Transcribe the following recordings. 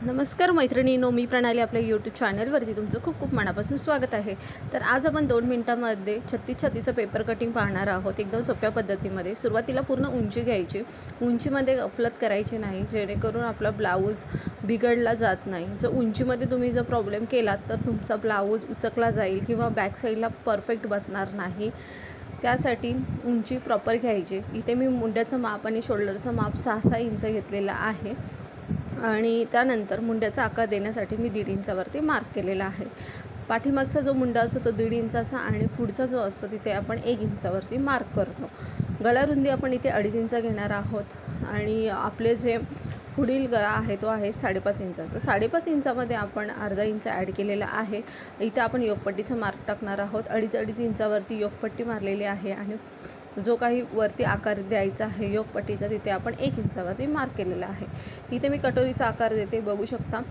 नमस्कार मैत्रिणींनो, मी प्रणाली आपल्या यूट्यूब चॅनलवरती तुमचं खूप खूप मनापासून स्वागत आहे। तर आज आपण 2 मिनिटांमध्ये छत्तीचं पेपर कटिंग पाहणार आहोत, एकदम सोप्या पद्धतीमध्ये। सुरुवातीला पूर्ण उंची घ्यायची, उंचीमध्ये गफलत करायची नाही, जेणेकरून आपला ब्लाऊज बिघडला जात नाही। जर उंचीमध्ये तुम्ही जर प्रॉब्लेम केलात तर तुमचा ब्लाऊज उचकला जाईल किंवा बॅक साईडला परफेक्ट बसणार नाही। त्यासाठी उंची प्रॉपर घ्यायची। इथे मी मुंड्याचं माप आणि शोल्डरचं माप 6-6 इंच घेतलेलं आहे आणि त्यानंतर मुंड्याचा आकार देण्यासाठी मी 1.5 इंचावरती मार्क केलेला आहे। पाठीमागचा जो मुंडा असतो तो 1.5 इंचाचा आणि पुढचा जो असतो तिथे आपण 1 इंचावरती मार्क करतो। गळा रुंदी आपण इथे 2.5 इंच घेणार आहोत आणि आपले जे पुढील गळा आहे तो आहे 5.5 इंच। तर 5.5 इंचामध्ये आपण अर्धा इंच ॲड केलेला आहे। इथे आपण योगपट्टीचा मार्क टाकणार आहोत। 2.5 इंचावरती योगपट्टी मारलेली आहे आणि जो काही वरती आकार द्यायचा आहे योगपट्टीचा तिथे आपण 1 इंचावरती मार्क केलेला आहे। इथे मी कटोरीचा आकार देते, बघू शकता।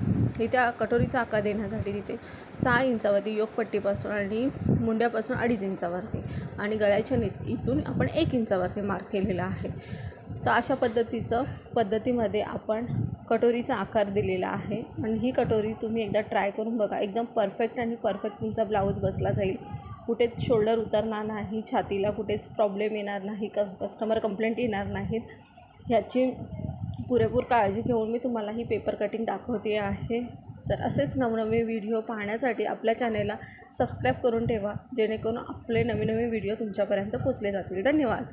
इथे कटोरीचा आकार देण्यासाठी तिथे 6 इंचावरती योगपट्टीपासून आणि मुंड्यापासून 2.5 इंचावरती आणि गळ्याच्या इथून आपण 1 इंचावरती मार्क केलेला आहे। तर अशा पद्धतीमध्ये आपण कटोरीचा आकार दिलेला आहे आणि ही कटोरी तुम्ही एकदा ट्राय करून बघा, एकदम परफेक्ट तुमचा ब्लाऊज बसला जाईल। कुठेच शोल्डर उतरणार नाही, छातीला कुठेच प्रॉब्लेम येणार नाही, कस्टमर कंप्लेंट येणार नाहीत। ह्याची पुरेपूर काळजी घेऊन मी तुम्हाला ही पेपर कटिंग दाखवते आहे। तर असेच नवनवे व्हिडिओ पाहण्यासाठी आपल्या चॅनेलला सबस्क्राईब करून ठेवा, जेणेकरून आपले नवीन व्हिडिओ तुमच्यापर्यंत पोहोचले जातील। धन्यवाद।